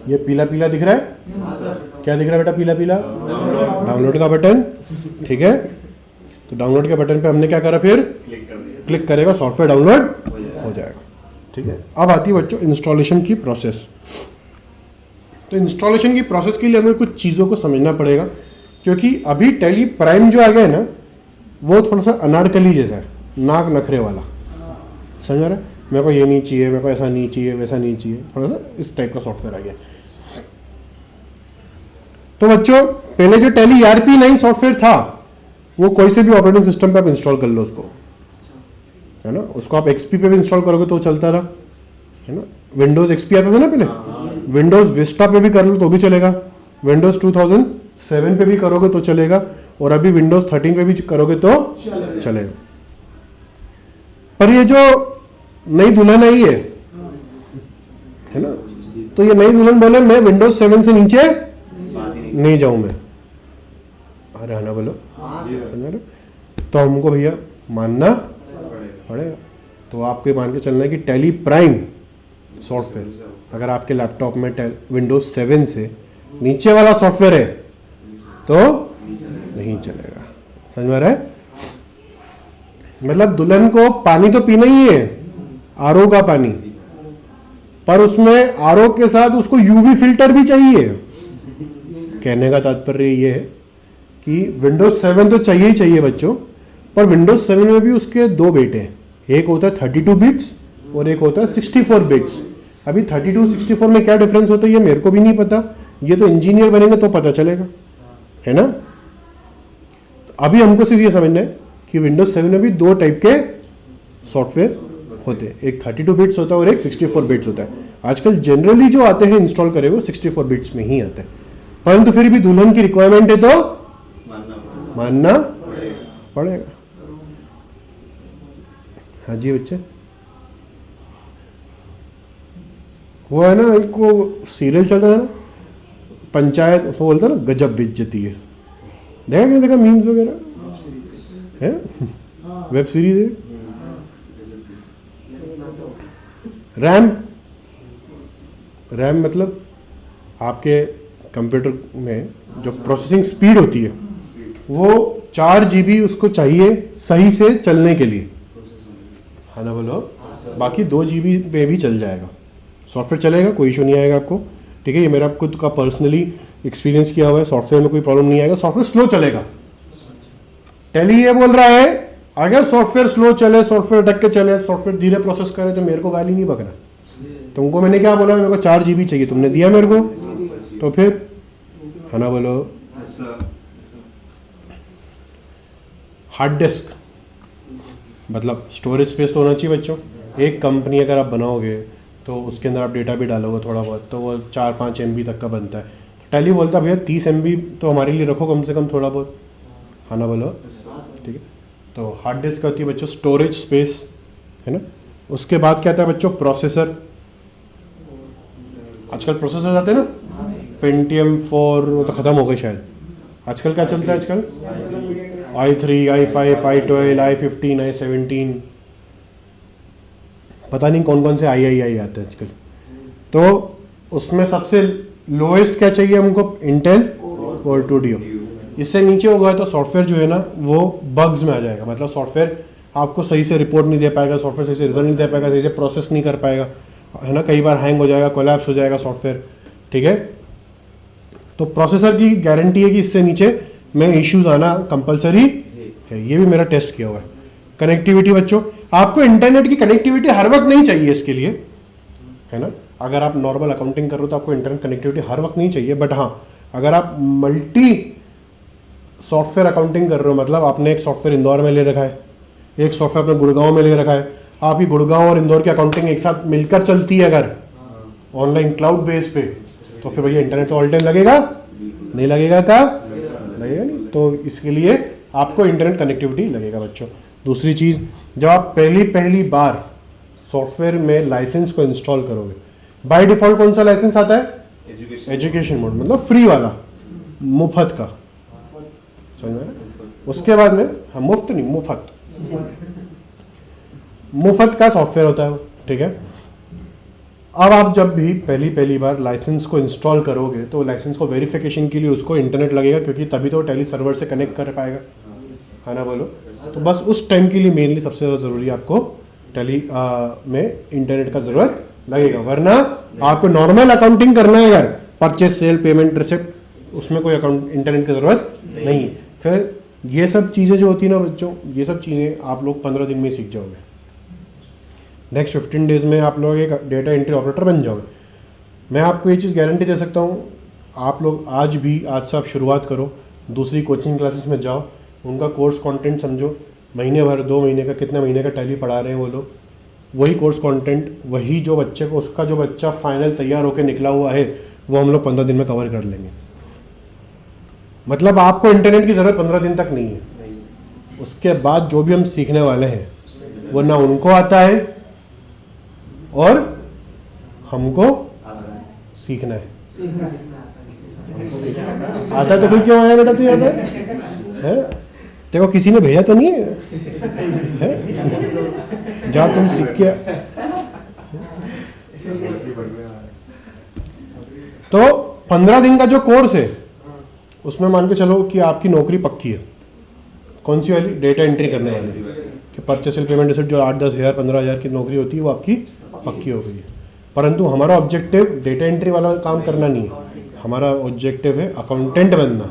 ये पीला पीला दिख रहा है? क्या दिख रहा है बेटा पीला पीला? डाउनलोड का बटन। ठीक है, तो डाउनलोड के बटन पे हमने क्या करा, फिर क्लिक करेगा, सॉफ्टवेयर डाउनलोड हो जाएगा। ठीक है, अब आती है बच्चों इंस्टॉलेशन की प्रोसेस। तो इंस्टॉलेशन की प्रोसेस के लिए हमें कुछ चीज़ों को समझना पड़ेगा, क्योंकि अभी टैली प्राइम जो आ गया है ना, वो थोड़ा सा अनारकली जैसा है, नाक नखरे वाला। समझ रहे? मेरे को ये नहीं चाहिए, मेरे को ऐसा नहीं चाहिए, वैसा नहीं चाहिए, थोड़ा सा इस टाइप का सॉफ्टवेयर आ गया। तो बच्चों पहले जो टैली ERP9 सॉफ्टवेयर था, वो कोई से भी ऑपरेटिंग सिस्टम पे आप इंस्टॉल कर लो उसको, है ना। उसको आप XP पे भी इंस्टॉल करोगे तो चलता रहा, है ना। विंडोज XP आता था ना पहले, विंडोज विस्टा पे भी कर लो तो भी चलेगा, विंडोज 2007 पे भी करोगे तो चलेगा, और अभी विंडोज 13 पे भी करोगे तो चलेगा। पर ये जो नई दुल्हन आई है ना, तो ये नई दुल्हन बोले मैं विंडोज 7 से नीचे नहीं जाऊं मैं। अरे ना बोलो, समझ रहे? तो हमको भैया मानना पड़ेगा। तो आपको मान के चलना है कि टैली प्राइम सॉफ्टवेयर अगर आपके लैपटॉप में विंडोज 7 से नीचे वाला सॉफ्टवेयर है तो नहीं चलेगा। समझ में आ रहा है? मतलब दुल्हन को पानी तो पीना ही है, RO का पानी, पर उसमें RO के साथ उसको UV फिल्टर भी चाहिए। कहने का तात्पर्य ये है कि विंडोज 7 तो चाहिए ही चाहिए बच्चों, पर विंडोज 7 में भी उसके दो बेटे हैं, एक होता है 32 बिट्स और एक होता है 64 बिट्स। अभी 32-64 में क्या डिफरेंस होता है ये मेरे को भी नहीं पता, ये तो इंजीनियर बनेंगे तो पता चलेगा, है ना। तो अभी हमको सिर्फ ये समझना है कि विंडोज 7 में भी दो टाइप के सॉफ्टवेयर होते हैं, एक 32 बिट्स होता है और एक 64 बिट्स होता है। आजकल जनरली जो आते हैं इंस्टॉल करे वो 64 बिट्स में ही आते हैं, परंतु फिर भी दुल्हन की रिक्वायरमेंट है तो मानना पड़ेगा। हाँ जी बच्चे, वो है ना, एक वो सीरियल चलता है ना पंचायत, उसको बोलता है ना गजब बेइज्जती है, देखा क्या, देखा मीम्स वगैरह है, वेब सीरीज है। रैम मतलब आपके कंप्यूटर में जो प्रोसेसिंग स्पीड होती है वो 4 GB उसको चाहिए सही से चलने के लिए, है ना बोलो। बाकी 2 GB पे भी चल जाएगा, सॉफ्टवेयर चलेगा, कोई इशू नहीं आएगा आपको। ठीक है, ये मेरा खुद का पर्सनली एक्सपीरियंस किया हुआ है, सॉफ्टवेयर में कोई प्रॉब्लम नहीं आएगा, सॉफ्टवेयर स्लो चलेगा। टैली ये बोल रहा है अगर सॉफ्टवेयर स्लो चले, सॉफ्टवेयर अटक के चले, सॉफ्टवेयर धीरे प्रोसेस करे तो मेरे को गाली नहीं बकना। तुमको मैंने क्या बोला, मेरे को 4 GB चाहिए, तुमने दिया मेरे को, तो फिर है ना बोलो। हार्ड डिस्क मतलब स्टोरेज स्पेस तो होना चाहिए बच्चों। एक कंपनी अगर आप बनाओगे तो उसके अंदर आप डेटा भी डालोगे थोड़ा बहुत, तो वो 4-5 MB तक का बनता है। टैली बोलता है भैया 30 MB तो हमारे लिए रखो कम से कम थोड़ा बहुत, है ना बोलो। ठीक है, तो हार्ड डिस्क होती है बच्चों स्टोरेज स्पेस, है ना। उसके बाद क्या आता है बच्चों, प्रोसेसर। आजकल प्रोसेसर आते हैं ना, पेंटियम 4 वो तो ख़त्म हो गए शायद। आजकल क्या चलता है, आजकल i3, i5, i12, i15, i17, पता नहीं कौन कौन से आई आते हैं आजकल। तो उसमें सबसे लोएस्ट क्या चाहिए हमको, इंटेल कोर 2 Duo। इससे नीचे होगा तो सॉफ्टवेयर जो है ना वो बग्स में आ जाएगा, मतलब सॉफ्टवेयर आपको सही से रिपोर्ट नहीं दे पाएगा, सॉफ्टवेयर सही से रिजल्ट नहीं दे पाएगा, सही से प्रोसेस नहीं कर पाएगा, है ना। कई बार हैंग हो जाएगा, कोलैप्स हो जाएगा सॉफ्टवेयर। ठीक है, तो प्रोसेसर की गारंटी है कि इससे नीचे में इश्यूज आना कंपलसरी है, ये भी मेरा टेस्ट किया हुआ है। कनेक्टिविटी बच्चों, आपको इंटरनेट की कनेक्टिविटी हर वक्त नहीं चाहिए इसके लिए, है ना। अगर आप नॉर्मल अकाउंटिंग कर रहे हो तो आपको इंटरनेट कनेक्टिविटी हर वक्त नहीं चाहिए, बट हाँ अगर आप मल्टी सॉफ्टवेयर अकाउंटिंग कर रहे हो, मतलब आपने एक सॉफ्टवेयर इंदौर में ले रखा है, एक सॉफ्टवेयर आपने गुड़गांव में ले रखा है, आपकी गुड़गांव और इंदौर की अकाउंटिंग एक साथ मिलकर चलती है अगर ऑनलाइन क्लाउड बेस पे, तो फिर भैया इंटरनेट तो ऑल टाइम लगेगा, नहीं लगेगा क्या, लगेगा नहीं। तो इसके लिए आपको इंटरनेट कनेक्टिविटी लगेगा बच्चों। दूसरी चीज़, जब आप पहली बार सॉफ्टवेयर में लाइसेंस को इंस्टॉल करोगे, बाय डिफॉल्ट कौन सा लाइसेंस आता है, एजुकेशन मोड, मतलब फ्री वाला, मुफ्त का, समझ में। उसके बाद में हाँ मुफ्त नहीं, मुफ्त का सॉफ्टवेयर होता है वो, ठीक है। अब आप जब भी पहली बार लाइसेंस को इंस्टॉल करोगे तो लाइसेंस को वेरिफिकेशन के लिए उसको इंटरनेट लगेगा, क्योंकि तभी तो टैली सर्वर से कनेक्ट कर पाएगा, है ना, बोलो। तो बस उस टाइम के लिए मेनली सबसे ज़्यादा ज़रूरी आपको टैली में इंटरनेट का ज़रूरत लगेगा, वरना आपको नॉर्मल अकाउंटिंग करना है अगर परचेज सेल पेमेंट रिसिप्ट, उसमें कोई अकाउंट इंटरनेट की ज़रूरत नहीं। फिर ये सब चीज़ें जो होती है ना बच्चों, ये सब चीज़ें आप लोग 15 दिन में सीख जाओगे। नेक्स्ट 15 डेज़ में आप लोग एक डेटा एंट्री ऑपरेटर बन जाओगे। मैं आपको ये चीज़ गारंटी दे सकता हूँ, आप लोग आज से आप शुरुआत करो, दूसरी कोचिंग क्लासेस में जाओ, उनका कोर्स कंटेंट समझो, महीने भर 2 महीने का कितने महीने का टैली पढ़ा रहे हैं वो लोग, वही कोर्स कंटेंट, वही जो बच्चे को उसका जो बच्चा फाइनल तैयार होकर निकला हुआ है वो हम लोग 15 दिन में कवर कर लेंगे। मतलब आपको इंटरनेट की ज़रूरत 15 दिन तक नहीं है। उसके बाद जो भी हम सीखने वाले हैं वो ना उनको आता है और हमको सीखना है। आता तो कोई क्यों आया बेटा, तू यहाँ पे है? तेरे को किसी ने भेजा तो नहीं है? जा तुम सीख के। तो 15 दिन का जो कोर्स है उसमें मान के चलो कि आपकी नौकरी पक्की है। कौन सी वाली? डेटा एंट्री करने वाली, कि परचेस सेल पेमेंट रिसिप्ट जो 8-10 हज़ार 15 हज़ार की नौकरी होती है वो आपकी पक्की हो गई है। परंतु हमारा ऑब्जेक्टिव डेटा एंट्री वाला काम करना नहीं है, हमारा ऑब्जेक्टिव है अकाउंटेंट बनना,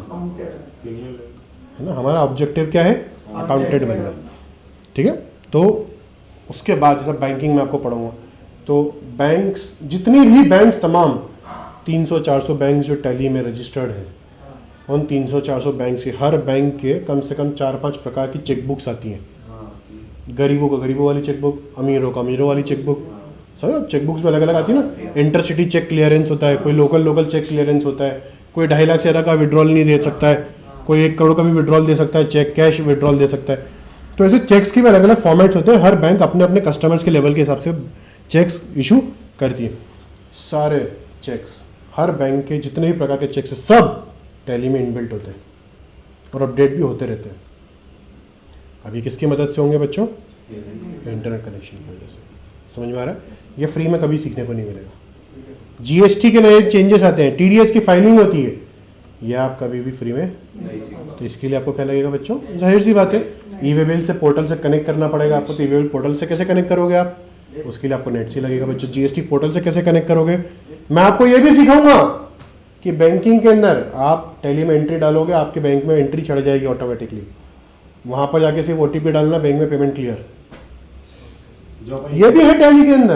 है ना। हमारा ऑब्जेक्टिव क्या है? अकाउंटेंट बनना, ठीक है। तो उसके बाद जैसा बैंकिंग में आपको पढ़ाऊँगा, तो बैंक्स, जितनी भी बैंक्स, तमाम 300-400 बैंक जो टैली में रजिस्टर्ड है, उन 300-400 बैंक से हर बैंक के कम से कम 4-5 प्रकार की चेकबुक्स आती हैं। गरीबों को गरीबों वाली चेकबुक, अमीरों को अमीरों वाली चेकबुक, समझो चेकबुक्स में अलग अलग आती है ना। इंटरसिटी चेक क्लियरेंस होता है, कोई लोकल चेक क्लियरेंस होता है, कोई 2.5 लाख से ज़्यादा का विड्रॉल नहीं दे सकता है, कोई 1 करोड़ का भी विड्रॉल दे सकता है, चेक कैश विड्रॉल दे सकता है। तो ऐसे चेक्स के भी अलग अलग फॉर्मेट्स होते हैं, हर बैंक अपने अपने कस्टमर्स के लेवल के हिसाब से चेक्स इशू करती है। सारे चेक्स, हर बैंक के जितने भी प्रकार के चेक्स है, सब टैली में इनबिल्ट होते हैं और अपडेट भी होते रहते हैं। अभी किसकी मदद से होंगे बच्चों? इंटरनेट कनेक्शन की वजह से। समझ में आ रहा है? ये फ्री में कभी सीखने को नहीं मिलेगा। जीएसटी के नए चेंजेस आते हैं, टीडीएस की फाइलिंग होती है, यह आप कभी भी फ्री में नहीं सीखोगे। तो इसके लिए आपको क्या लगेगा बच्चों? जाहिर सी बात है, ई-वे बिल से पोर्टल से कनेक्ट करना पड़ेगा आपको। तो ई-वे बिल पोर्टल से कैसे कनेक्ट करोगे आप? उसके लिए आपको नेट से लगेगा बच्चों। जीएसटी पोर्टल से कैसे कनेक्ट करोगे? मैं आपको ये भी सिखाऊंगा कि बैंकिंग के अंदर आप टैली में एंट्री डालोगे, आपके बैंक में एंट्री चढ़ जाएगी ऑटोमेटिकली, वहाँ पर जाके सिर्फ ओटीपी डालना, बैंक में पेमेंट क्लियर। ये भी है टैली के अंदर,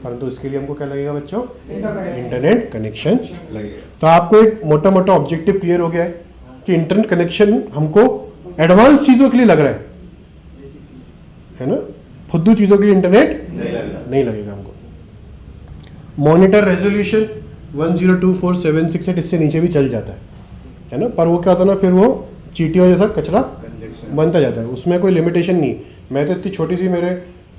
परंतु इसके लिए हमको क्या लगेगा बच्चों? इंटरनेट कनेक्शन लगेगा। तो आपको एक मोटा मोटा ऑब्जेक्टिव क्लियर हो गया है कि इंटरनेट कनेक्शन हमको एडवांस चीज़ों के लिए लग रहा है ना, फुद्दू चीज़ों के लिए इंटरनेट नहीं लगेगा हमको। मॉनिटर रेजोल्यूशन 1024768 इससे नीचे भी चल जाता है ना, पर वो क्या होता है ना, फिर वो चीटियों जैसा कचरा बनता जाता है, उसमें कोई लिमिटेशन नहीं। मैं तो इतनी छोटी सी मेरे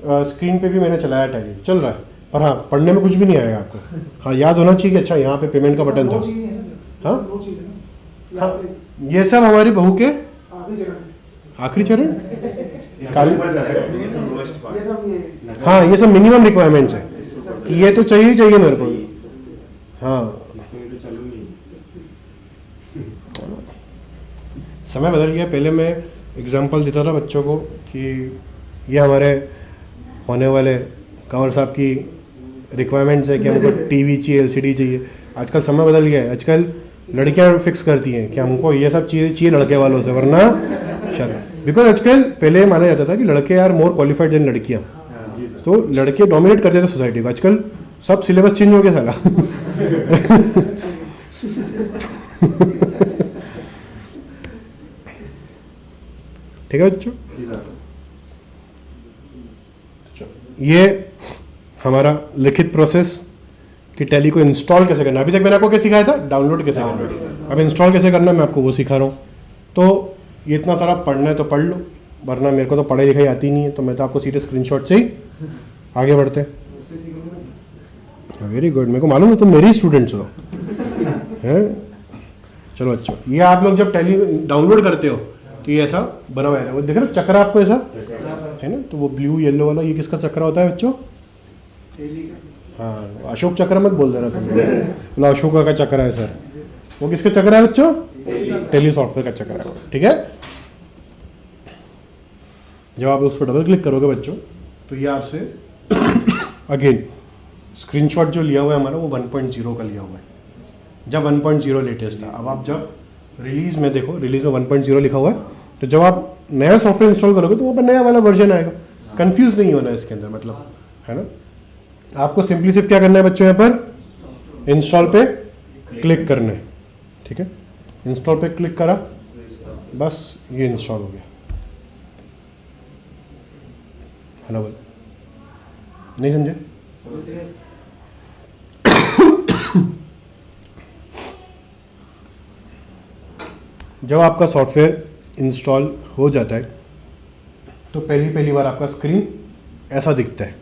स्क्रीन पे भी मैंने चलाया टैली, चल रहा है, पर हाँ पढ़ने में कुछ भी नहीं आएगा आपको। हाँ याद होना चाहिए कि अच्छा यहाँ पे पेमेंट का बटन था। हाँ, ये सब हमारी बहू के आखिरी चरण, हाँ ये सब मिनिमम रिक्वायरमेंट्स है कि ये तो चाहिए ही चाहिए मेरे को। हाँ समय बदल गया। पहले मैं एग्जांपल देता था बच्चों को कि ये हमारे होने वाले कंवर साहब की रिक्वायरमेंट्स है कि हमको टीवी चाहिए, एलसीडी चाहिए। आजकल समय बदल गया है, आजकल लड़कियां फिक्स करती हैं कि हमको ये सब चीज़ें चाहिए लड़के वालों से, वरना शर्म। बिकॉज आजकल पहले माना जाता था कि लड़के यार मोर क्वालिफाइड देन लड़कियाँ, तो लड़के डोमिनेट करते थे सोसाइटी को। आजकल सब सिलेबस चेंज हो गया साला। ठीक है बच्चों, ये हमारा लिखित प्रोसेस कि टैली को इंस्टॉल कैसे करना। अभी तक मैंने आपको क्या सिखाया था? डाउनलोड कैसे करना। अब इंस्टॉल कैसे करना मैं आपको वो सिखा रहा हूँ। तो ये इतना सारा पढ़ना है तो पढ़ लो, वरना मेरे को तो पढ़ाई लिखाई आती नहीं है, तो मैं तो आपको सीधे स्क्रीनशॉट से ही आगे बढ़ते हैं। वेरी गुड, मेरे को मालूम है तुम मेरी स्टूडेंट्स हो हैं। चलो अच्छा, ये आप लोग जब टैली डाउनलोड करते हो तो ये ऐसा बना हुआ है, वो देख रहे हो चक्रा आपको ऐसा है ना, तो वो ब्लू येलो वाला ये किसका चक्रा होता है बच्चों? हाँ, अशोक चक्र मत बोल देना तुम, बोला अशोका का चक्र है सर, वो किसका चक्र है बच्चों? टेली सॉफ्टवेयर का चक्र है, ठीक है। जब आप उस पर डबल क्लिक करोगे बच्चों तो ये आपसे अगेन स्क्रीनशॉट जो लिया हुआ है हमारा वो 1.0 का लिया हुआ है, जब 1.0 लेटेस्ट था। अब आप जब रिलीज में देखो, रिलीज में 1.0 लिखा हुआ है, तो जब आप नया सॉफ्टवेयर इंस्टॉल करोगे तो वहाँ पर नया वाला वर्जन आएगा। कंफ्यूज नहीं होना है इसके अंदर, मतलब है ना। आपको सिंपली सिर्फ क्या करना है बच्चों, यहाँ पर इंस्टॉल पे क्लिक करना है, ठीक है। इंस्टॉल पे क्लिक करा, बस ये इंस्टॉल हो गया। हेलो बोल, नहीं समझे? जब आपका सॉफ्टवेयर इंस्टॉल हो जाता है तो पहली बार आपका स्क्रीन ऐसा दिखता है।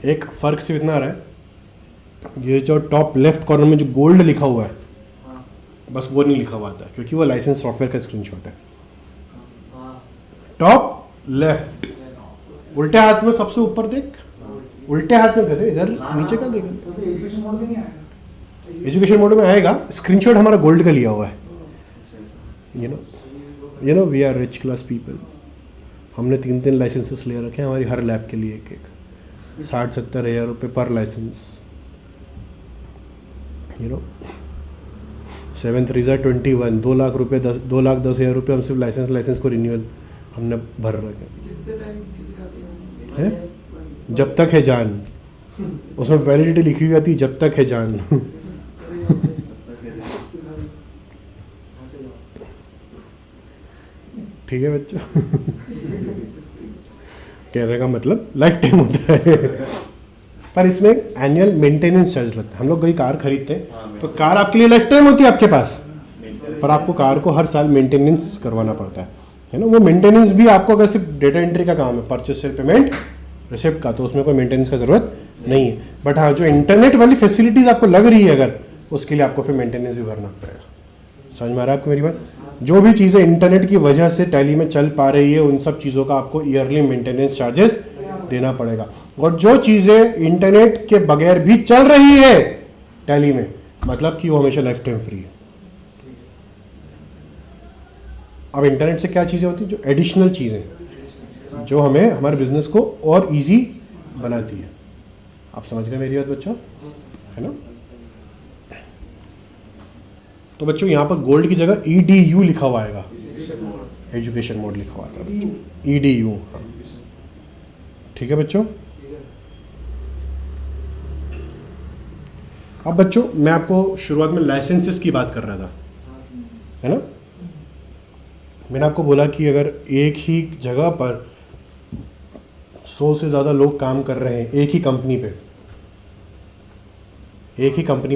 एक फ़र्क सिर्फ इतना आ रहा है, ये जो टॉप लेफ्ट कॉर्नर में जो गोल्ड लिखा हुआ है, बस वो नहीं लिखा हुआ था क्योंकि वो लाइसेंस सॉफ्टवेयर का स्क्रीनशॉट है। टॉप लेफ्ट, उल्टे हाथ में सबसे ऊपर देख, उल्टे हाथ में कहते इधर नीचे का देख। एजुकेशन मोड में आएगा, स्क्रीनशॉट हमारा गोल्ड का लिया हुआ है। You know we are rich class people, हमने 3 लाइसेंसेस ले रखे हैं हमारी हर लैब के लिए, एक 60-70 हज़ार रुपये पर लाइसेंस। 7 3 21, 2 लाख रुपये, 2,10,000 रुपये हम सिर्फ लाइसेंस को रिन्यूअल हमने भर रखे हैं। जब तक है जान, उसमें वैलिडिटी लिखी हुई आती, जब तक है जान। ठीक है बच्चों, कहने का मतलब लाइफ टाइम होता है। पर इसमें एनुअल मेंटेनेंस चार्ज लगता है। हम लोग कोई कार खरीदते हैं तो कार आपके लिए लाइफ टाइम होती है आपके पास, पर आपको कार को हर साल मेंटेनेंस करवाना पड़ता है ना। वो मेंटेनेंस भी आपको अगर सिर्फ डेटा एंट्री का काम है, परचेस सेल पेमेंट रिसिप्ट का, तो उसमें कोई मेंटेनेंस का ज़रूरत नहीं है। बट हाँ, जो इंटरनेट वाली फैसिलिटीज़ आपको लग रही है अगर, उसके लिए आपको फिर मेंटेनेंस भी भरना पड़ेगा। समझ में आ रहा है आपको मेरी बात? जो भी चीज़ें इंटरनेट की वजह से टैली में चल पा रही है, उन सब चीज़ों का आपको ईयरली मेंटेनेंस चार्जेस देना पड़ेगा। और जो चीज़ें इंटरनेट के बगैर भी चल रही है टैली में, मतलब कि वो हमेशा लाइफ टाइम फ्री है। अब इंटरनेट से क्या चीज़ें होती हैं? जो एडिशनल चीज़ें जो हमें हमारे बिजनेस को और इजी बनाती है। आप समझ गए मेरी बात बच्चों, है ना? तो बच्चों यहाँ पर गोल्ड की जगह EDU लिखा हुआ आएगा, एजुकेशन मोड लिखा हुआ था बच्चों, EDU। हाँ ठीक है बच्चों। अब बच्चों मैं आपको शुरुआत में लाइसेंसेस की बात कर रहा था, है ना। मैंने आपको बोला कि अगर एक ही जगह पर 100 से ज़्यादा लोग काम कर रहे हैं, एक ही कंपनी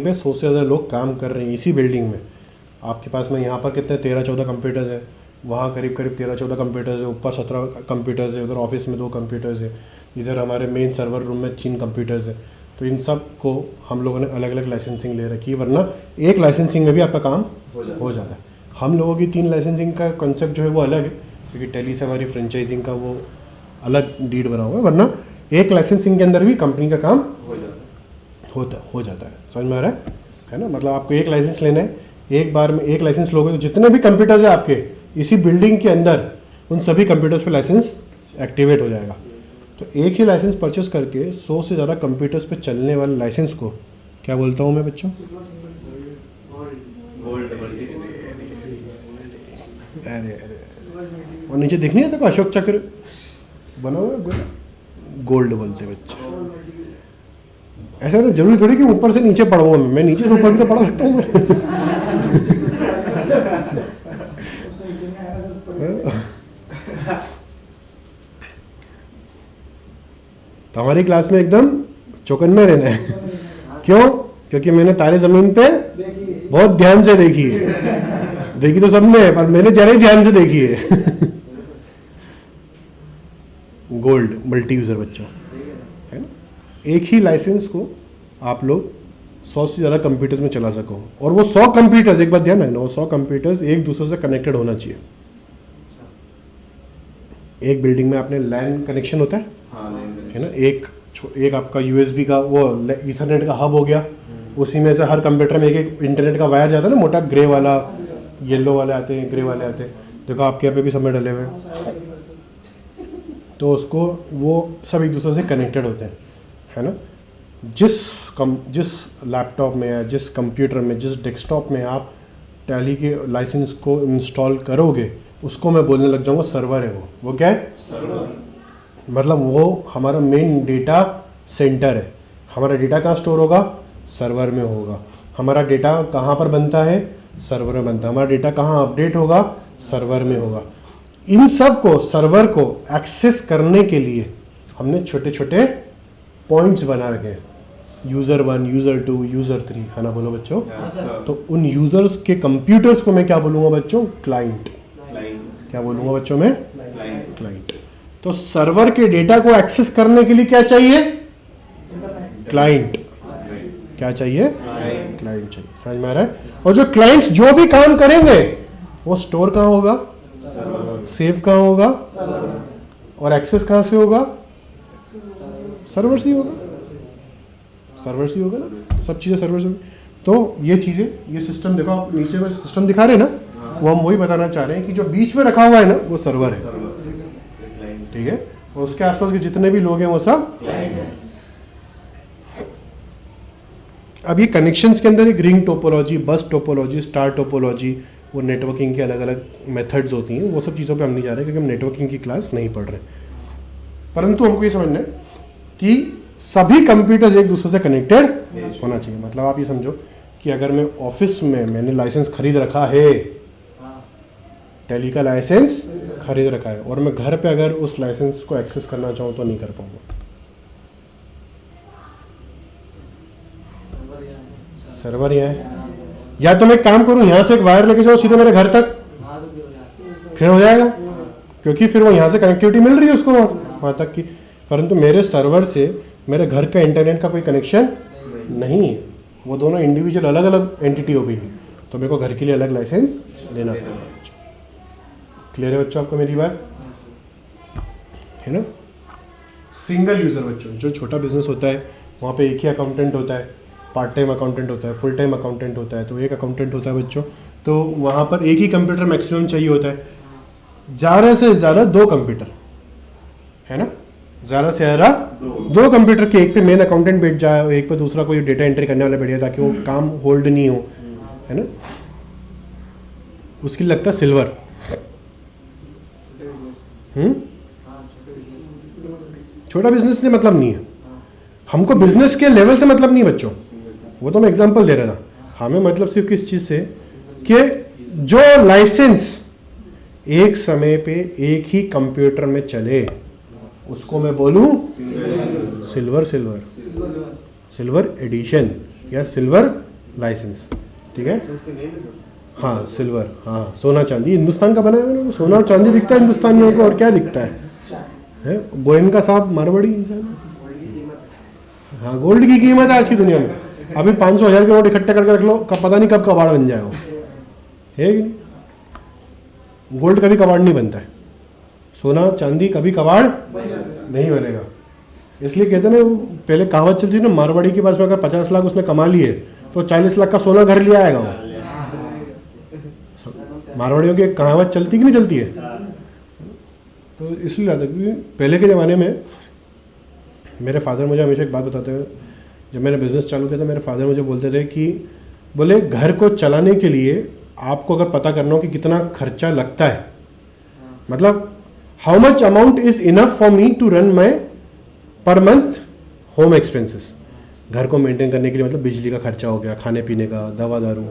पे 100 से ज़्यादा लोग काम कर रहे हैं इसी बिल्डिंग में। आपके पास में यहाँ पर कितने 13-14 कंप्यूटर्स हैं, वहाँ करीब 13-14 कंप्यूटर्स है, ऊपर 17 कंप्यूटर्स है, उधर ऑफिस में 2 कंप्यूटर्स है, इधर हमारे मेन सर्वर रूम में 3 कंप्यूटर्स है। तो इन सब को हम लोगों ने अलग अलग लाइसेंसिंग ले रखी है, वरना एक लाइसेंसिंग में भी आपका काम हो जाता है। हम लोगों की 3 लाइसेंसिंग का कॉन्सेप्ट जो है वो अलग है, क्योंकि टेली से हमारी फ्रेंचाइजिंग का वो अलग डीड बना हुआ है, वरना एक लाइसेंसिंग के अंदर भी कंपनी का काम हो जाता है। समझ में आ रहा है ना? मतलब आपको एक लाइसेंस लेना है, एक बार में एक लाइसेंस लोगे तो जितने भी कंप्यूटर्स है आपके इसी बिल्डिंग के अंदर, उन सभी कंप्यूटर्स पे लाइसेंस एक्टिवेट हो जाएगा। तो एक ही लाइसेंस परचेस करके 100 से ज़्यादा कंप्यूटर्स पे चलने वाले लाइसेंस को क्या बोलता हूँ मैं बच्चों? अरे और नीचे दिख नहीं आता को अशोक चक्र बना हुआ है, गोल्ड बोलते बच्चे। ऐसा तो जरूरी थोड़ी कि ऊपर से नीचे पढ़ूंगा मैं नीचे से ऊपर भी तो पढ़ा सकता हूँ मैं। तो हमारी क्लास में एकदम चौकन्ने रहना है। क्यों? क्योंकि मैंने तारे जमीन पे बहुत ध्यान से देखी है। देखी तो सबने, पर मैंने ज़्यादा ध्यान से देखी है। गोल्ड मल्टी यूज़र बच्चों, है ना। एक ही लाइसेंस को आप लोग 100 से ज़्यादा कंप्यूटर्स में चला सको, और वो 100 कंप्यूटर्स, एक बात ध्यान रखना, वो 100 कंप्यूटर्स एक दूसरे से कनेक्टेड होना चाहिए। एक बिल्डिंग में आपने लैन कनेक्शन होता है, है ना। एक एक आपका यूएसबी का वो ईथरनेट का हब हो गया, उसी में से हर कंप्यूटर में एक एक इंटरनेट का वायर जाता है ना, मोटा ग्रे वाला, येलो वाले आते हैं, ग्रे वाले आते हैं, देखो आपके यहाँ पे भी सब में डले हुए हैं। तो उसको वो सब एक दूसरे से कनेक्टेड होते हैं, है ना। जिस लैपटॉप में या जिस कंप्यूटर में, जिस डेस्कटॉप में आप टैली के लाइसेंस को इंस्टॉल करोगे, उसको मैं बोलने लग जाऊंगा सर्वर है वो क्या है, सर्वर। मतलब वो हमारा मेन डेटा सेंटर है। हमारा डेटा कहाँ स्टोर होगा, सर्वर में होगा। हमारा डेटा कहाँ पर बनता है, सर्वर में बनता है। हमारा डेटा कहाँ अपडेट होगा, सर्वर में होगा। इन सब को, सर्वर को एक्सेस करने के लिए हमने छोटे छोटे पॉइंट्स बना रखे हैं, यूज़र 1, यूज़र 2, यूज़र 3, है ना, बोलो बच्चों। तो उन यूज़र्स के कंप्यूटर्स को मैं क्या बोलूँगा बच्चों, क्लाइंट। क्या बोलूँगा बच्चों में, क्लाइंट। तो सर्वर के डेटा को एक्सेस करने के लिए क्या चाहिए, क्लाइंट। क्या चाहिए, क्लाइंट चाहिए। समझ में आ रहा है। और जो क्लाइंट्स जो भी काम करेंगे वो स्टोर कहाँ होगा, सेव कहाँ होगा, और एक्सेस कहाँ से होगा, सर्वर से होगा। सर्वर से होगा ना, सब चीज़ें सर्वर से होगी। तो ये चीज़ें, ये सिस्टम देखो आप नीचे में सिस्टम दिखा रहे हैं ना, वो हम वही बताना चाह रहे हैं कि जो बीच में रखा हुआ है ना वो सर्वर है, ठीक है। और उसके आसपास के जितने भी लोग हैं वो सब। अब ये कनेक्शंस के अंदर एक रिंग टोपोलॉजी, बस टोपोलॉजी, स्टार टोपोलॉजी, वो नेटवर्किंग की अलग अलग मेथड्स होती हैं, वो सब चीज़ों पे हम नहीं जा रहे क्योंकि हम नेटवर्किंग की क्लास नहीं पढ़ रहे। परंतु हमको ये समझना है कि सभी कंप्यूटर्स एक दूसरे से कनेक्टेड होना चाहिए। मतलब आप ये समझो कि अगर मैं ऑफिस में मैंने लाइसेंस खरीद रखा है, टैली का लाइसेंस खरीद रखा है, और मैं घर पे अगर उस लाइसेंस को एक्सेस करना चाहूँ तो नहीं कर पाऊंगा। सर्वर यहाँ है, या तो मैं काम करूँ यहाँ से एक वायर लेके जाऊँ सीधे मेरे घर तक, फिर हो जाएगा, क्योंकि फिर वो यहाँ से कनेक्टिविटी मिल रही है उसको वहाँ तक की। परंतु मेरे सर्वर से मेरे घर का इंटरनेट का कोई कनेक्शन नहीं है, वो दोनों इंडिविजुअल अलग अलग एंटिटी हो गई है, तो मेरे को घर के लिए अलग लाइसेंस लेना पड़ेगा। क्लियर है बच्चों आपको मेरी बात, है ना। सिंगल यूज़र बच्चों, जो छोटा बिजनेस होता है वहाँ पे एक ही अकाउंटेंट होता है, पार्ट टाइम अकाउंटेंट होता है, फुल टाइम अकाउंटेंट होता है, तो एक अकाउंटेंट होता है बच्चों। तो वहाँ पर एक ही कंप्यूटर मैक्सिमम चाहिए होता है, ज़्यादा से ज़्यादा 2 कंप्यूटर, है ना, ज़्यादा से ज़्यादा 2 कंप्यूटर के, एक पे मेन अकाउंटेंट बैठ जाए और एक पे दूसरा कोई डेटा एंट्री करने वाला बैठ जाए, ताकि वो काम होल्ड नहीं हो, है ना। उसके लिए लगता है सिल्वर। छोटा बिजनेस से मतलब नहीं है हमको, बिजनेस के लेवल से मतलब नहीं बच्चों, वो तो मैं एग्जांपल दे रहा था। हमें मतलब सिर्फ किस चीज़ से, कि जो लाइसेंस एक समय पे एक ही कंप्यूटर में चले उसको मैं बोलूं सिल्वर, सिल्वर एडिशन या सिल्वर लाइसेंस, ठीक है। हाँ सिल्वर, हाँ सोना चांदी हिंदुस्तान का बना है, सोना और चांदी दिखता है हिंदुस्तानियों को, और क्या दिखता है गोयनका साहब मारवाड़ी इंसान। हाँ गोल्ड की कीमत है आज की दुनिया में, अभी 500,000 के नोट इकट्ठे करके रख लो, कब पता नहीं कब कबाड़ बन जाए वो, है कि नहीं। गोल्ड कभी कबाड़ नहीं बनता है, सोना चांदी कभी कबाड़ नहीं बनेगा। इसलिए कहते हैं ना, पहले कहावत चलती थी ना, मारवाड़ी के पास में अगर 50 लाख उसने कमा लिए तो 40 लाख का सोना घर लिया आएगा वो। मारवाड़ियों की कहावत चलती कि नहीं चलती है। तो इसलिए आता क्योंकि पहले के ज़माने में मेरे फादर मुझे हमेशा एक बात बताते हैं, जब मैंने बिज़नेस चालू किया था मेरे फादर मुझे बोलते थे कि बोले घर को चलाने के लिए आपको अगर पता करना हो कि कितना खर्चा लगता है, मतलब how much amount is enough for me to run my per month home expenses. घर को मेंटेन करने के लिए मतलब बिजली का खर्चा हो गया, खाने पीने का, दवा दारू,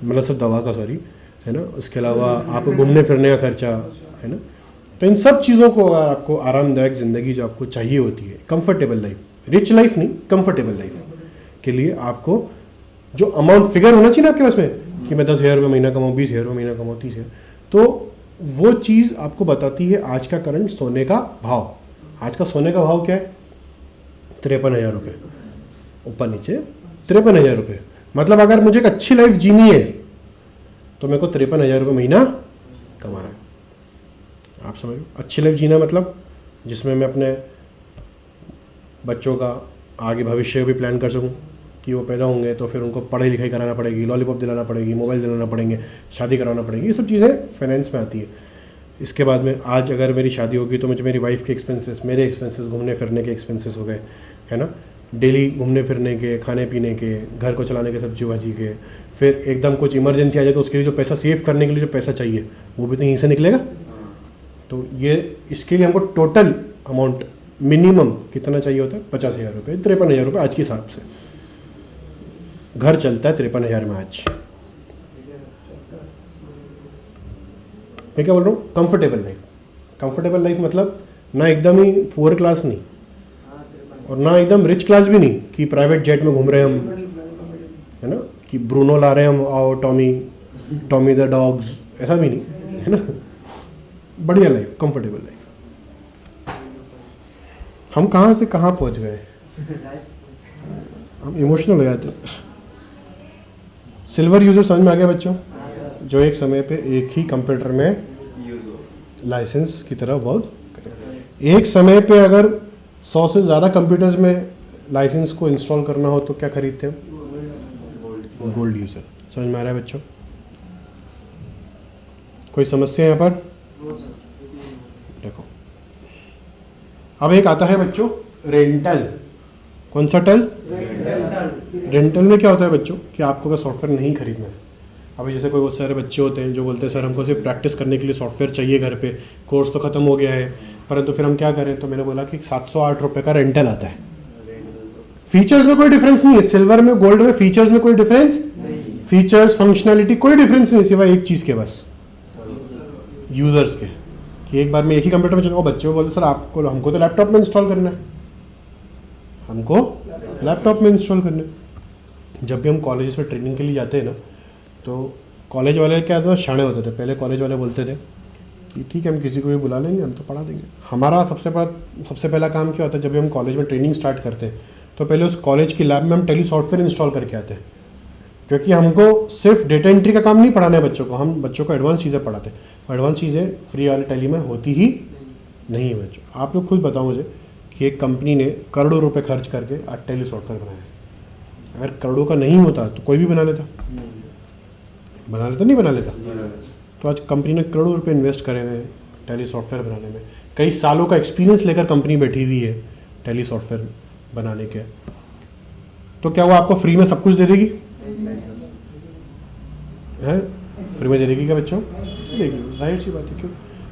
मतलब सिर्फ दवा का सॉरी, है ना, उसके अलावा आप घूमने फिरने का खर्चा, है ना। तो इन सब चीज़ों को अगर आपको आरामदायक ज़िंदगी जो आपको चाहिए होती है, कंफर्टेबल लाइफ, रिच लाइफ नहीं, कंफर्टेबल लाइफ के लिए आपको जो अमाउंट फिगर होना चाहिए ना आपके पास में कि मैं 10,000 रुपये महीना कमाऊँ, 20,000 रुपये महीना कमाऊँ, 30,000, तो वो चीज़ आपको बताती है आज का करंट सोने का भाव। आज का सोने का भाव क्या है, 53,000 रुपये, ऊपर नीचे 53,000 रुपये। मतलब अगर मुझे एक अच्छी लाइफ जीनी है तो मेरे को 53,000 रुपये महीना कमाना है। आप समझ लो अच्छी लाइफ जीना मतलब जिसमें मैं अपने बच्चों का आगे भविष्य भी प्लान कर सकूं कि वो पैदा होंगे तो फिर उनको पढ़ाई लिखाई कराना पड़ेगी, लॉलीपॉप दिलाना पड़ेगी, मोबाइल दिलाना पड़ेंगे, शादी कराना पड़ेगी, ये सब चीज़ें फाइनेंस में आती है। इसके बाद में आज अगर मेरी शादी होगी तो मुझे मेरी वाइफ के एक्सपेंसेस, मेरे एक्सपेंसेस, घूमने फिरने के एक्सपेंसेस हो गए, है ना, डेली घूमने फिरने के, खाने पीने के, घर को चलाने के, सब्जी भाजी के। फिर एकदम कुछ इमरजेंसी आ जाए तो उसके लिए जो पैसा सेव करने के लिए जो पैसा चाहिए वो भी तो यहीं से निकलेगा। तो ये इसके लिए हमको टोटल अमाउंट मिनिमम कितना चाहिए होता है? 50,000 रुपये, 53,000 रुपये आज के हिसाब से घर चलता है 53,000 में आज। मैं क्या बोल रहा हूँ? Comfortable life. कंफर्टेबल लाइफ मतलब ना एकदम ही पुअर क्लास नहीं और ना एकदम रिच क्लास भी नहीं कि प्राइवेट जेट में घूम रहे हैं हम, है ना, कि ब्रूनो ला रहे हैं हम, आओ टॉमी द डॉग्स, ऐसा भी नहीं, है ना। बढ़िया लाइफ, कंफर्टेबल लाइफ। हम कहाँ से कहाँ पहुँच गए, हम इमोशनल हो जाते। सिल्वर यूजर समझ में आ गया बच्चों? जो एक समय पे एक ही कंप्यूटर में लाइसेंस की तरह वर्क करे। एक समय पे अगर 100 से ज़्यादा कंप्यूटर्स में लाइसेंस को इंस्टॉल करना हो तो क्या खरीदते हैं? Gold user. समझ में आ रहा है बच्चों? कोई समस्या यहाँ पर? देखो अब एक आता है बच्चों रेंटल। कौन सा टल? रेंटल में क्या होता है बच्चों कि आपको अगर सॉफ्टवेयर नहीं खरीदना है, अभी जैसे कोई बहुत सारे बच्चे होते हैं जो बोलते हैं सर हमको सिर्फ प्रैक्टिस करने के लिए सॉफ्टवेयर चाहिए घर पे, कोर्स तो ख़त्म हो गया है, परंतु फिर हम क्या करें? तो मैंने बोला कि 708 रुपये का रेंटल आता है। फीचर्स में कोई डिफरेंस नहीं है, सिल्वर में गोल्ड में फीचर्स में कोई डिफरेंस, फीचर्स फंक्शनैलिटी कोई डिफरेंस नहीं, सिवाय एक चीज़ के, बस यूज़र्स के, कि एक बार में एक ही कंप्यूटर में चलो। बच्चे बोलते सर आपको, हमको तो लैपटॉप में इंस्टॉल करना है, हमको लैपटॉप में इंस्टॉल करना है। जब भी हम कॉलेज में ट्रेनिंग के लिए जाते हैं ना, तो कॉलेज वाले क्या था, शाणे होते थे। पहले कॉलेज वाले बोलते थे कि ठीक है हम किसी को भी बुला लेंगे, हम तो पढ़ा देंगे। हमारा सबसे पहला काम क्या होता है, जब भी हम कॉलेज में ट्रेनिंग स्टार्ट करते हैं तो पहले उस कॉलेज की लैब में हम टेली सॉफ्टवेयर इंस्टॉल करके आते हैं, क्योंकि हमको सिर्फ डेटा एंट्री का काम नहीं पढ़ाना है बच्चों को, हम बच्चों को एडवांस चीज़ें पढ़ाते हैं। एडवांस चीज़ें फ्री वाले टेली में होती ही नहीं है बच्चों। आप लोग खुद बताओ मुझे कि एक कंपनी ने करोड़ों रुपए खर्च करके आज टेली सॉफ्टवेयर बनाया। अगर करोड़ों का नहीं होता तो कोई भी बना लेता, नहीं बना लेता। तो आज कंपनी ने करोड़ों रुपए इन्वेस्ट करे हैं टेली सॉफ्टवेयर बनाने में। कई सालों का एक्सपीरियंस लेकर कंपनी बैठी हुई है टेली सॉफ्टवेयर बनाने के। तो क्या वो आपको फ्री में सब कुछ दे देगी? है फ्री में दे देगी क्या बच्चों? देगी, जाहिर सी बात है।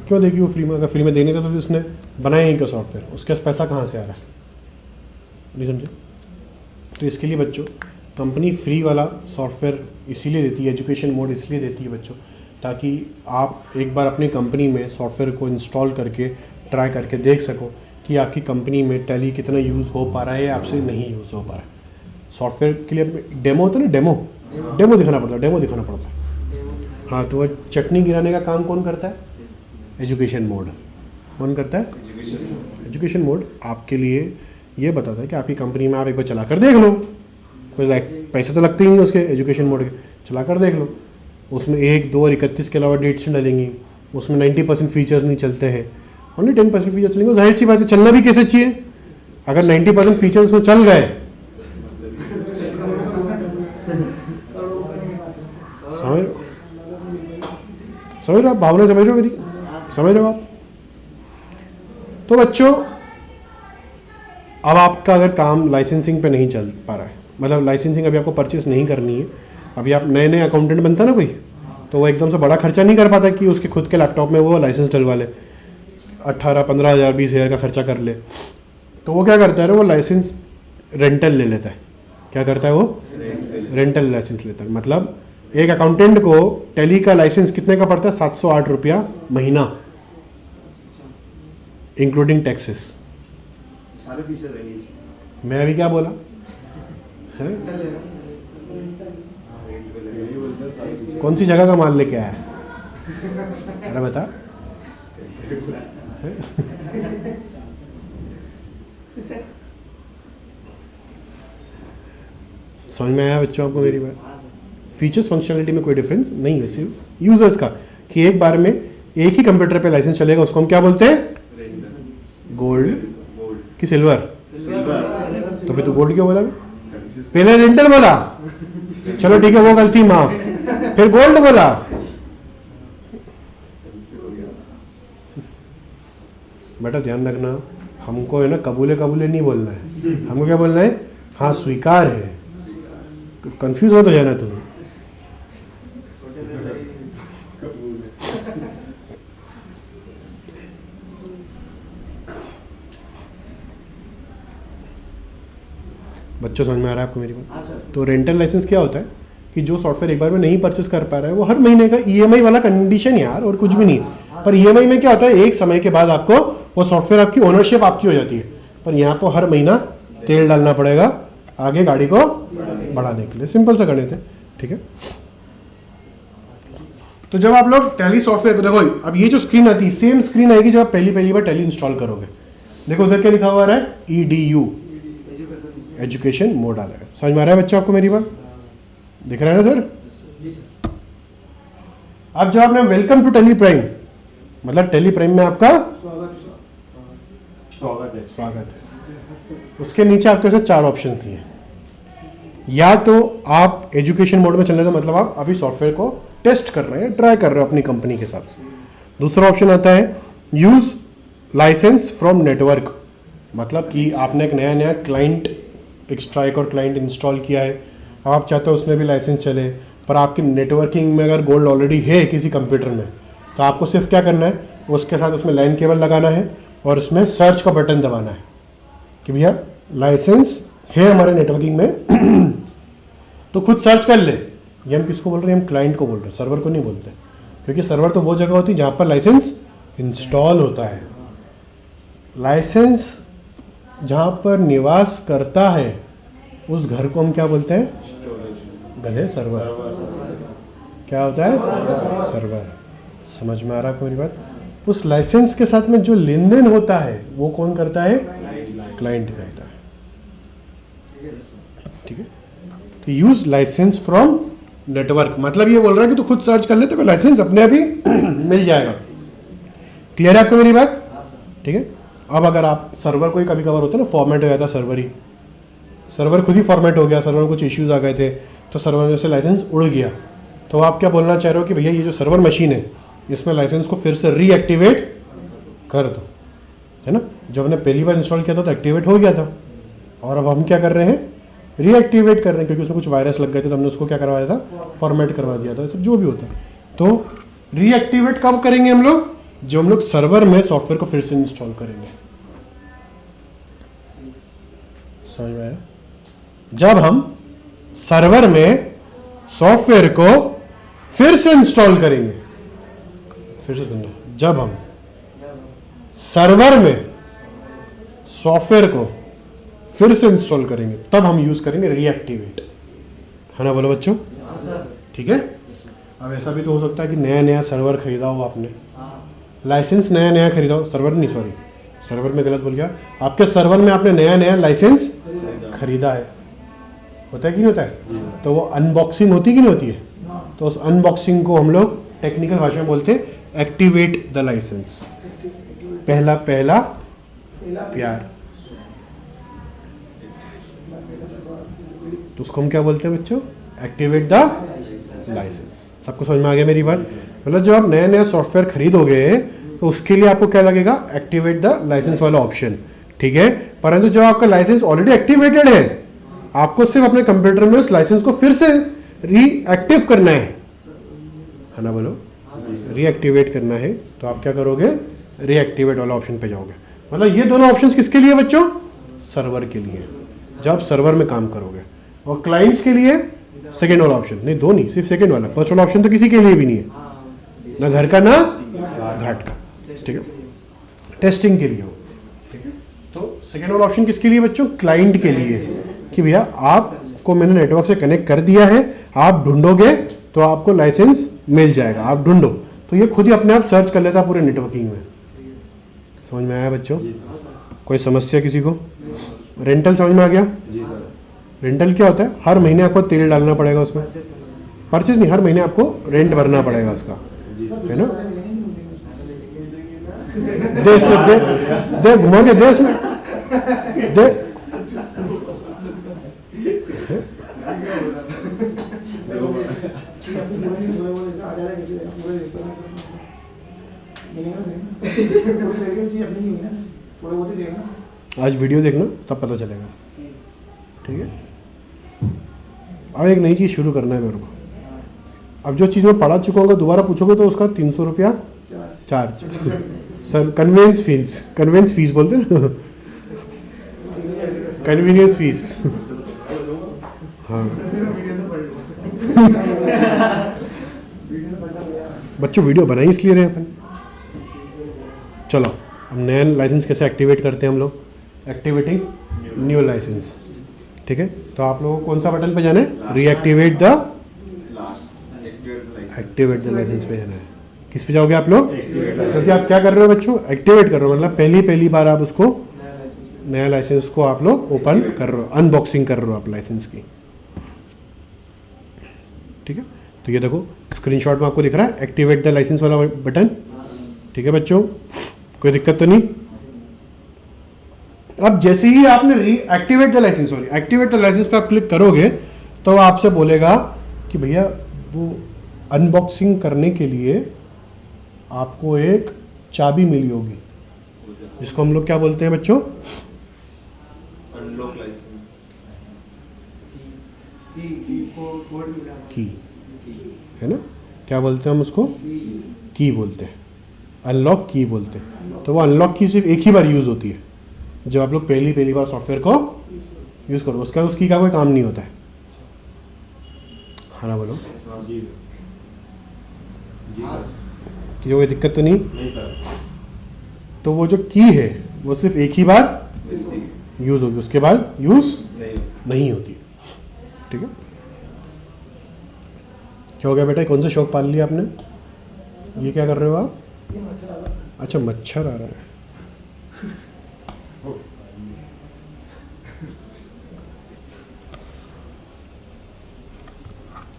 क्यों देगी वो फ्री में? अगर फ्री में देने का तो उसने बनाया ही क्या सॉफ्टवेयर, उसके पास पैसा कहाँ से आ रहा है? नहीं समझे? तो इसके लिए बच्चों कंपनी फ्री वाला सॉफ्टवेयर इसीलिए देती है, एजुकेशन मोड इसलिए देती है बच्चों, ताकि आप एक बार अपनी कंपनी में सॉफ्टवेयर को इंस्टॉल करके ट्राई करके देख सको कि आपकी कंपनी में टैली कितना यूज़ हो पा रहा है या आपसे नहीं यूज़ हो पा रहा है। सॉफ्टवेयर के लिए डेमो होता है ना, डेमो दिखाना पड़ता है। हाँ, तो वह चटनी गिराने का काम कौन करता है? Education mode. कौन करता है? एजुकेशन मोड आपके लिए ये बताता है कि आपकी कंपनी में आप एक बार चला कर देख लो, कोई पैसे तो लगते ही नहीं उसके, एजुकेशन मोड के चला कर देख लो। उसमें 1, 2 और 31 के अलावा डेट्स डलेंगी, उसमें 90% फीचर्स नहीं चलते हैं, ओनली 10% फीचर्स चलेंगे। जाहिर सी बात है, चलना भी कैसे चाहिए? अगर 90% फीचर्स में चल गए, समझ रहे हो आप? भावना समझ रहे हो मेरी? समझ रहे हो आप? तो बच्चों अब आपका अगर काम लाइसेंसिंग पे नहीं चल पा रहा है, मतलब लाइसेंसिंग अभी आपको परचेस नहीं करनी है, अभी आप नए अकाउंटेंट बनता है ना कोई, तो वो एकदम से बड़ा खर्चा नहीं कर पाता कि उसके खुद के लैपटॉप में वो लाइसेंस डलवा ले, 18-15 हज़ार 20 हज़ार का खर्चा कर ले। तो वो क्या करता है, वो लाइसेंस रेंटल ले लेता है। क्या करता है वो? रेंटल लाइसेंस लेता है। मतलब एक अकाउंटेंट को टैली का लाइसेंस कितने का पड़ता है? 708 रुपया महीना, इंक्लूडिंग टैक्सेस। सारे फीचर रहेंगे इसमें। मैं अभी क्या बोला है? कौन सी जगह का माल लेके आया? अरे बता। समझ में आया बच्चों आपको मेरी बात? फीचर्स फंक्शनलिटी में कोई डिफरेंस नहीं है, सिर्फ यूजर्स का, कि एक बार में एक ही कंप्यूटर पे लाइसेंस चलेगा, उसको हम क्या बोलते हैं? गोल्ड कि सिल्वर? तो फिर तू गोल्ड क्यों बोला? पहले रेंटल बोला, चलो ठीक है वो गलती माफ, फिर गोल्ड बोला। बेटा ध्यान रखना, हमको है ना कबूले कबूले नहीं बोलना है, हमको क्या बोलना है? हाँ स्वीकार है। कंफ्यूज हो तो जाना तुम। बच्चों समझ में आ रहा है आपको मेरी बात? तो रेंटल लाइसेंस क्या होता है कि जो सॉफ्टवेयर एक बार में नहीं परचेस कर पा रहा है वो हर महीने का ईएमआई वाला कंडीशन यार, और कुछ भी नहीं। पर ईएमआई में क्या होता है, एक समय के बाद आपको वो सॉफ्टवेयर आपकी ओनरशिप आपकी हो जाती है, पर यहाँ पर हर महीना तेल डालना पड़ेगा आगे गाड़ी को बढ़ाने के लिए। सिंपल सा गणित है, ठीक है। तो जब आप लोग टैली सॉफ्टवेयर को देखो, अब ये जो स्क्रीन आती है सेम स्क्रीन आएगी जब आप पहली बार टैली इंस्टॉल करोगे। देखो उधर क्या लिखा हुआ है? EDU, एजुकेशन मोड आ रहा है। समझ में आ रहा है बच्चों आपको मेरी बात? दिख रहा है ना सर? अब जब आपने वेलकम टू टेली प्राइम, मतलब टेली प्राइम में आपका स्वागत है, उसके नीचे आपके पास 4 ऑप्शन दिए। या तो आप एजुकेशन मोड में चलने का मतलब आप अभी सॉफ्टवेयर को टेस्ट कर रहे हैं, ट्राई कर रहे हो अपनी कंपनी के हिसाब से। दूसरा ऑप्शन आता है यूज लाइसेंस फ्रॉम नेटवर्क, मतलब कि आपने एक नया क्लाइंट, एक्स्ट्रा एक और क्लाइंट इंस्टॉल किया है, अब आप चाहते हो उसमें भी लाइसेंस चले, पर आपकी नेटवर्किंग में अगर गोल्ड ऑलरेडी है किसी कंप्यूटर में, तो आपको सिर्फ क्या करना है, उसके साथ उसमें लाइन केबल लगाना है और उसमें सर्च का बटन दबाना है कि भैया लाइसेंस है हमारे नेटवर्किंग में तो खुद सर्च कर ले। ये हम किसको बोल रहे हैं? हम क्लाइंट को बोल रहे हैं, सर्वर को नहीं बोलते, क्योंकि सर्वर तो वो जगह होती है जहाँ पर लाइसेंस इंस्टॉल होता है। लाइसेंस जहाँ पर निवास करता है उस घर को हम क्या बोलते हैं? गधे, सर्वर। क्या होता है? सर्वर। समझ में आ रहा है आपको मेरी बात? उस लाइसेंस के साथ में जो लेन देन होता है वो कौन करता है? क्लाइंट करता है, ठीक है। तो यूज लाइसेंस फ्रॉम नेटवर्क, मतलब ये बोल रहा है कि तू खुद सर्च कर ले तो लाइसेंस अपने आप ही मिल जाएगा। क्लियर है आपको मेरी बात? ठीक है। अब अगर आप सर्वर को ही कभी कभार होता है ना, फॉर्मेट हो जाता है सर्वर ही, सर्वर खुद ही फॉर्मेट हो गया, सर्वर में कुछ इश्यूज आ गए थे तो सर्वर में से लाइसेंस उड़ गया, तो आप क्या बोलना चाह रहे हो कि भैया ये जो सर्वर मशीन है इसमें लाइसेंस को फिर से रीएक्टिवेट कर दो, है ना। जब हमने पहली बार इंस्टॉल किया था तो एक्टिवेट हो गया था, और अब हम क्या कर रहे हैं? रीएक्टिवेट कर रहे हैं, क्योंकि उसमें कुछ वायरस लग गए थे तो हमने उसको क्या करवाया था? फॉर्मेट करवा दिया था, सब जो भी होता है। तो रीएक्टिवेट कब करेंगे हम लोग? जब हम लोग सर्वर में सॉफ्टवेयर को फिर से इंस्टॉल करेंगे। समझ में आया? जब हम सर्वर में सॉफ्टवेयर को फिर से इंस्टॉल करेंगे, फिर से सुनना, जब हम सर्वर में सॉफ्टवेयर को फिर से इंस्टॉल करेंगे तब हम यूज करेंगे रीएक्टिवेट, है ना? बोलो बच्चों, ठीक है। अब ऐसा भी तो हो सकता है कि नया सर्वर खरीदा हो आपने, लाइसेंस नया खरीदा हो, सर्वर नहीं, सॉरी सर्वर में गलत बोल गया, आपके सर्वर में आपने नया लाइसेंस खरीदा है, होता है कि नहीं होता है? तो वो अनबॉक्सिंग होती कि नहीं होती है? तो उस अनबॉक्सिंग को हम लोग टेक्निकल भाषा में बोलते हैं एक्टिवेट द लाइसेंस, पहला प्यार। तो उसको हम क्या बोलते हैं बच्चों? Activate the licence. सबको समझ में आ गया मेरी बात? मतलब जब आप नया सॉफ्टवेयर खरीदोगे तो उसके लिए आपको क्या लगेगा? एक्टिवेट द लाइसेंस वाला ऑप्शन, ठीक है। परंतु जब आपका लाइसेंस ऑलरेडी एक्टिवेटेड है, आपको सिर्फ अपने कंप्यूटर में उस लाइसेंस को फिर से रीएक्टिव करना है ना? बोलो, रीएक्टिवेट करना है तो आप क्या करोगे? रीएक्टिवेट वाला ऑप्शन पे जाओगे। मतलब ये दोनों ऑप्शंस किसके लिए बच्चों? सर्वर के लिए, जब आप सर्वर में काम करोगे। और क्लाइंट्स के लिए सेकेंड वाला ऑप्शन, नहीं दो नहीं, सिर्फ सेकेंड वाला। फर्स्ट वाला ऑप्शन तो किसी के लिए भी नहीं है, ना घर का ना घाट का, ठीक है, टेस्टिंग के लिए हो, ठीक है। तो सेकेंड वाला ऑप्शन किसके लिए बच्चों? क्लाइंट के लिए, कि भैया आपको मैंने नेटवर्क से कनेक्ट कर दिया है, आप ढूंढोगे तो आपको लाइसेंस मिल जाएगा, आप ढूंढो। तो ये खुद ही अपने आप सर्च कर लेता है पूरे नेटवर्किंग में। समझ में आया बच्चों? कोई समस्या किसी को? रेंटल समझ में आ गया? रेंटल क्या होता है? हर महीने आपको तेल डालना पड़ेगा उसमें, परचेज नहीं, हर महीने आपको रेंट भरना पड़ेगा उसका, है ना। देश में दे घुमा के देश में दे आज वीडियो देखना तब पता चलेगा, ठीक है। अब एक नई चीज़ शुरू करना है मेरे को। अब जो चीज़ मैं पढ़ा चुका हूँ दोबारा पूछोगे तो उसका 300 रुपया चार्ज। सर कन्वेंस फीस बोलते हैं ना, कन्वीनियंस फीस। हाँ बच्चों वीडियो बनाई इसलिए रहे अपन। चलो अब नया लाइसेंस कैसे एक्टिवेट करते हैं हम लोग, एक्टिवेटिंग न्यू लाइसेंस, ठीक है। तो आप लोगों को कौन सा बटन पे जाना है, रीएक्टिवेट द लाइसेंस पे जाना है। किस पे जाओगे आप लोग, क्योंकि आप क्या कर रहे हो बच्चों, एक्टिवेट कर रहे हो, मतलब पहली बार आप उसको नया लाइसेंस को आप लोग ओपन कर रहे हो, अनबॉक्सिंग कर रहे हो आप लाइसेंस की, ठीक है। तो ये देखो स्क्रीनशॉट में आपको दिख रहा है एक्टिवेट द लाइसेंस वाला बटन, ठीक है बच्चों, कोई दिक्कत तो नहीं। अब जैसे ही आपने एक्टिवेट द लाइसेंस पे आप क्लिक करोगे तो आपसे बोलेगा कि भैया वो अनबॉक्सिंग करने के लिए आपको एक चाबी मिली होगी, जिसको हम लोग क्या बोलते हैं बच्चों, अनलॉक लाइसेंस की, है ना, क्या बोलते हैं हम उसको, की बोलते हैं, अनलॉक की बोलते हैं। तो वो अनलॉक की सिर्फ एक ही बार यूज़ होती है, जब आप लोग पहली बार सॉफ्टवेयर को यूज़ करो, उसकी का कोई काम नहीं होता है। हाँ ना बोलो, कि कोई दिक्कत तो नहीं सर। तो वो जो की है वो सिर्फ एक ही बार यूज़ होगी, उसके बाद यूज़ नहीं होती, ठीक है। क्या हो गया बेटा, कौन सा शौक पाल लिया आपने, ये क्या कर रहे हो आप, अच्छा मच्छर आ रहा है।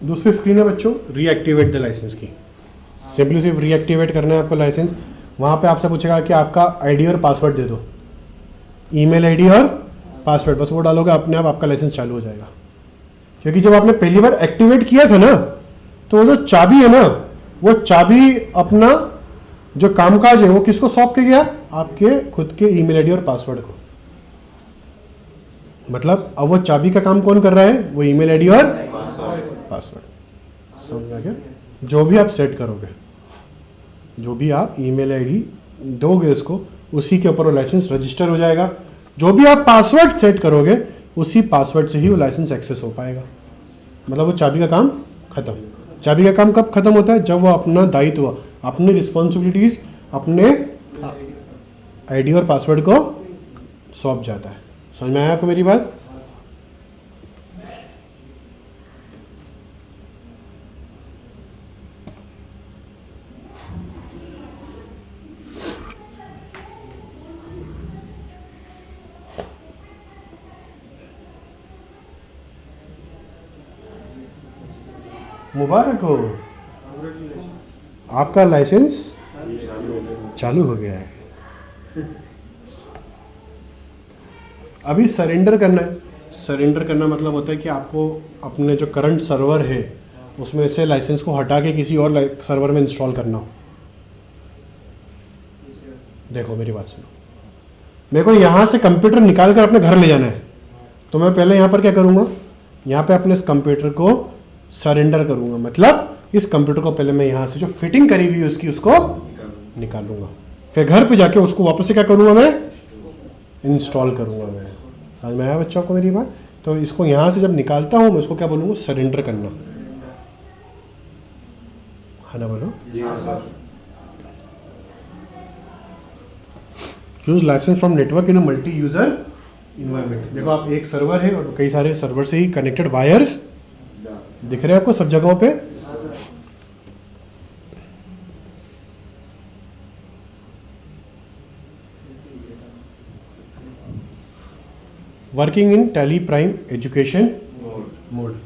दूसरी स्क्रीन है बच्चों रीएक्टिवेट द लाइसेंस की। सिंपली सिर्फ रीएक्टिवेट करना है आपको लाइसेंस। वहाँ पे आपसे पूछेगा कि आपका आईडी और पासवर्ड दे दो, ईमेल आईडी और पासवर्ड, बस वो डालोगे अपने आप आपका लाइसेंस चालू हो जाएगा। क्योंकि जब आपने पहली बार एक्टिवेट किया था ना, तो वो जो चाबी है ना, वो चाबी अपना जो कामकाज है वो किसको सौंप के गया, आपके खुद के ईमेल आईडी और पासवर्ड को। मतलब अब वो चाबी का काम कौन कर रहा है, वो ईमेल आईडी और पासवर्ड। समझ आ गया, जो भी आप सेट करोगे, जो भी आप ईमेल आईडी दोगे इसको, उसी के ऊपर वो लाइसेंस रजिस्टर हो जाएगा। जो भी आप पासवर्ड सेट करोगे उसी पासवर्ड से ही वो लाइसेंस एक्सेस हो पाएगा। मतलब वो चाबी का काम खत्म। चाबी का काम कब खत्म होता है, जब वो अपना दायित्व, अपनी रिस्पॉन्सिबिलिटीज अपने आईडी और पासवर्ड को सौंप जाता है। समझ में आया आपको मेरी बात? मुबारक हो, आपका लाइसेंस चालू हो गया है। अभी सरेंडर करना है। सरेंडर करना मतलब होता है कि आपको अपने जो करंट सर्वर है उसमें से लाइसेंस को हटा के किसी और सर्वर में इंस्टॉल करना हो। देखो मेरी बात सुनो, मेरे को यहाँ से कंप्यूटर निकाल कर अपने घर ले जाना है, तो मैं पहले यहाँ पर क्या करूँगा, यहाँ पे अपने इस कंप्यूटर को सरेंडर करूँगा। मतलब इस कंप्यूटर को पहले मैं यहाँ से जो फिटिंग करी हुई है उसकी, उसको निकालूंगा, फिर घर पे जाके उसको वापस से क्या करूँगा, मैं इंस्टॉल करूँगा। मैं समझ में आया बच्चों को मेरी बात? तो इसको यहाँ से जब निकालता हूँ मैं उसको क्या बोलूँगा, सरेंडर करना, है ना, बोलो। Use licence from network in a multi user environment. देखो आप एक सर्वर है और कई सारे सर्वर से ही कनेक्टेड वायर्स दिख रहे हैं आपको सब जगहों पे। Working in tally prime education mode.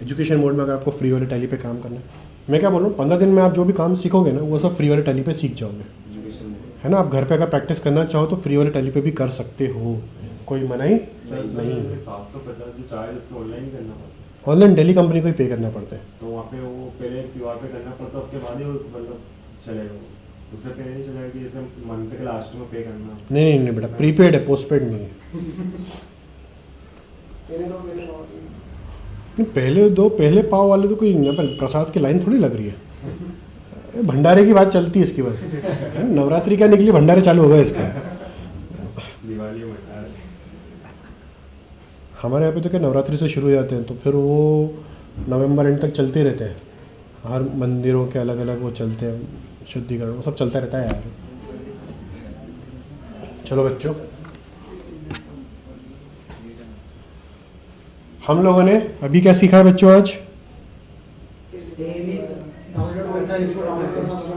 Education mode में अगर आपको फ्री वाले टैली पे काम करना है, मैं क्या बोल रहा हूँ, 15 दिन में आप जो भी काम सीखोगे ना वो सब फ्री वाले टैली पे सीख जाओगे, है ना। आप घर पे अगर प्रैक्टिस करना चाहो तो फ्री वाले टैली पे भी कर सकते हो, कोई मनाही नहीं है। 750 जो चार्ज उसको ऑनलाइन करना पड़ता ऑनलाइन दिल्ली कंपनी को ही पे करना पड़ता है। तो वहाँ पे वो पहले क्यूआर पे करना पड़ता है, उसके बाद ही वो मतलब चलेगा वो, उससे पहले नहीं चलेगा कि जैसे मंथ के लास्ट में पे करना। नहीं नहीं नहीं बेटा, प्रीपेड है, पोस्टपेड नहीं है। नहीं, पहले पाव वाले तो कोई नहीं, पर प्रसाद की लाइन थोड़ी लग रही है। भंडारे की बात चलती है इसकी बस। नवरात्रि क्या निकली, भंडारे चालू हो गए इसका। दिवाली में भंडार। हमारे यहाँ पे तो क्या नवरात्रि से शुरू हो जाते हैं, तो फिर वो नवंबर एंड तक चलते रहते हैं। हर मंदिरों के अलग अलग वो चलते हैं, शुद्धिकरण वो सब चलता रहता है यार। चलो बच्चों, हम लोगों ने अभी क्या सीखा है बच्चों आज?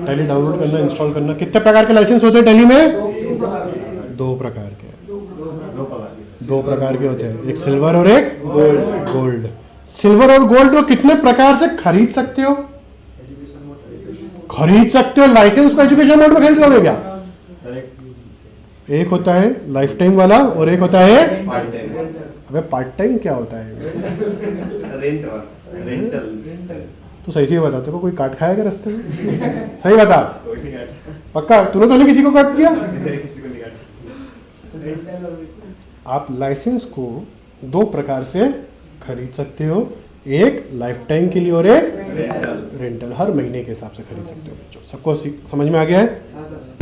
टैली डाउनलोड करना, इंस्टॉल करना। कितने प्रकार के लाइसेंस होते हैं टैली में? 2 प्रकार के। 2 प्रकार के होते हैं, एक सिल्वर और एक गोल्ड। सिल्वर और गोल्ड को कितने प्रकार से खरीद सकते हो? खरीद सकते हो। लाइसेंस को एजुकेशन मोड में खरीद लोगे क्या? एक होता है लाइफ टाइम वाला और एक होता है अबे पार्ट टाइम क्या होता है? रेंटल। तू सही से बता, तेरे को कोई काट खाएगा रास्ते में? सही बता, पक्का? तूने तो नहीं किसी को काट दिया? किसी को नहीं काटा। आप लाइसेंस को 2 प्रकार से खरीद सकते हो, एक लाइफ टाइम के लिए और एक रेंटल। हर महीने के हिसाब से खरीद सकते हो बच्चों। सबको समझ में आ गया है?